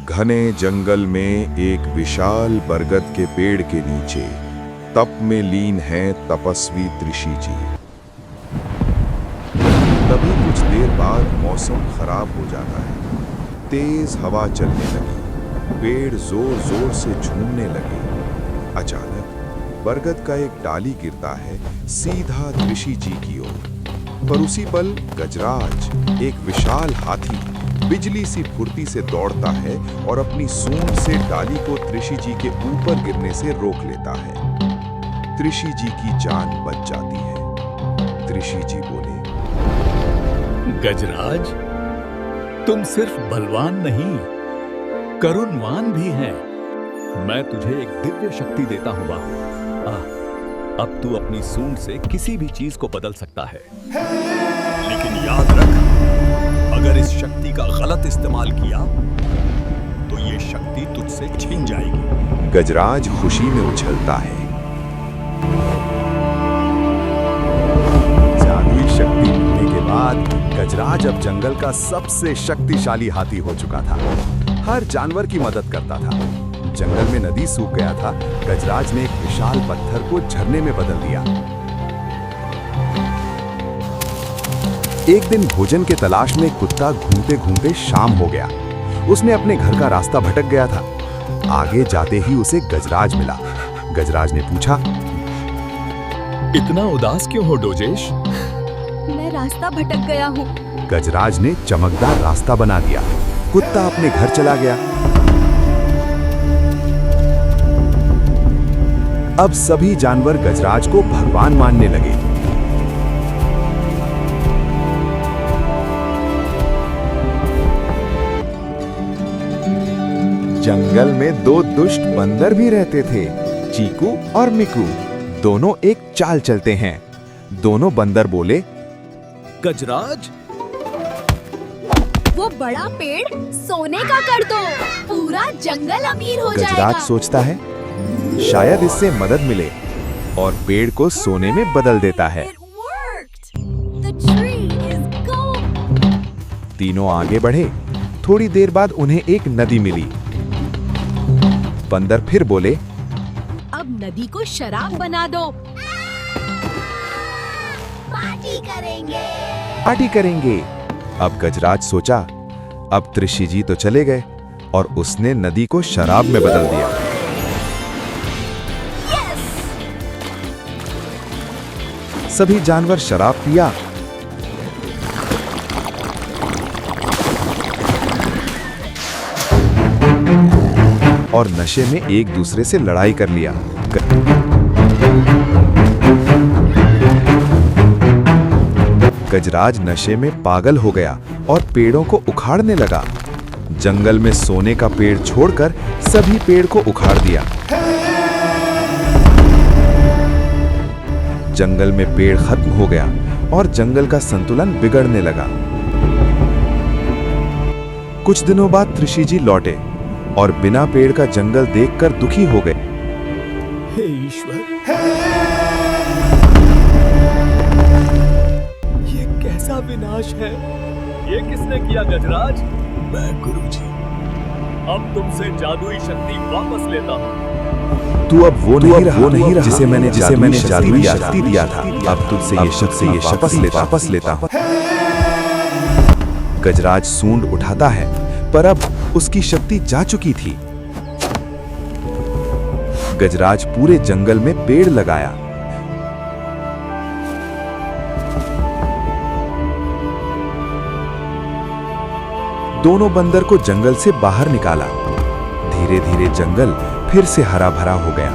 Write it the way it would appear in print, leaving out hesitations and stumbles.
घने जंगल में एक विशाल बरगद के पेड़ के नीचे तप में लीन है तपस्वी त्रिषि जी। तभी कुछ देर बाद मौसम खराब हो जाता है। तेज हवा चलने लगी, पेड़ जोर जोर से झूमने लगे। अचानक बरगद का एक डाली गिरता है सीधा त्रिषि जी की ओर। पर उसी पल गजराज, एक विशाल हाथी, बिजली सी फुर्ती से दौड़ता है और अपनी सूंड से डाली को त्रिषि जी के ऊपर गिरने से रोक लेता है। त्रिषि जी की जान बच जाती है। त्रिषि जी बोले, गजराज, तुम सिर्फ बलवान नहीं, करुणवान भी हैं। मैं तुझे एक दिव्य शक्ति देता हुआ हूं। अब तू अपनी सूंड से किसी भी चीज को बदल सकता है। लेकिन याद रख, अगर इस शक्ति का गलत इस्तेमाल किया तो ये शक्ति तुझसे छिन जाएगी। गजराज खुशी में उछलता है। जादुई शक्ति मिलने के बाद गजराज अब जंगल का सबसे शक्तिशाली हाथी हो चुका था। हर जानवर की मदद करता था। जंगल में नदी सूख गया था। गजराज ने एक विशाल पत्थर को झरने में बदल दिया। एक दिन भोजन के तलाश में कुत्ता घूमते घूमते शाम हो गया। उसने अपने घर का रास्ता भटक गया था। आगे जाते ही उसे गजराज मिला। गजराज ने पूछा, इतना उदास क्यों हो डोजेश? मैं रास्ता भटक गया हूँ। गजराज ने चमकदार रास्ता बना दिया। कुत्ता अपने घर चला गया। अब सभी जानवर गजराज को भगवान मानने लगे। जंगल में दो दुष्ट बंदर भी रहते थे, चीकू और मिकू। दोनों एक चाल चलते हैं। दोनों बंदर बोले, गजराज, वो बड़ा पेड़ सोने का कर दो, पूरा जंगल अमीर हो जाएगा। गजराज सोचता है, शायद इससे मदद मिले, और पेड़ को सोने में बदल देता है। It worked. The tree is gold. तीनों आगे बढ़े। थोड़ी देर बाद उन्हें एक नदी मिली। बंदर फिर बोले, अब नदी को शराब बना दो। पार्टी करेंगे। पार्टी करेंगे। अब गजराज सोचा, अब त्रिषि जी तो चले गए, और उसने नदी को शराब में बदल दिया। सभी जानवर शराब पिया। और नशे में एक दूसरे से लड़ाई कर लिया। गजराज नशे में पागल हो गया और पेड़ों को उखाड़ने लगा। जंगल में सोने का पेड़ छोड़कर सभी पेड़ को उखाड़ दिया। जंगल में पेड़ खत्म हो गया और जंगल का संतुलन बिगड़ने लगा। कुछ दिनों बाद त्रिषि जी लौटे और बिना पेड़ का जंगल देखकर दुखी हो गए। हे ईश्वर, ये कैसा विनाश है? ये किसने किया गजराज? मैं गुरुजी। अब तुमसे जादुई शक्ति वापस लेता हूँ। तू अब वो नहीं रहा जिसे मैंने जादुई शक्ति दिया था। अब तुझसे ये शक्ति वापस लेता। गजराज सूंड उठाता है, पर अब उसकी शक्ति जा चुकी थी। गजराज पूरे जंगल में पेड़ लगाया। दोनों बंदर को जंगल से बाहर निकाला। धीरे धीरे जंगल फिर से हरा भरा हो गया।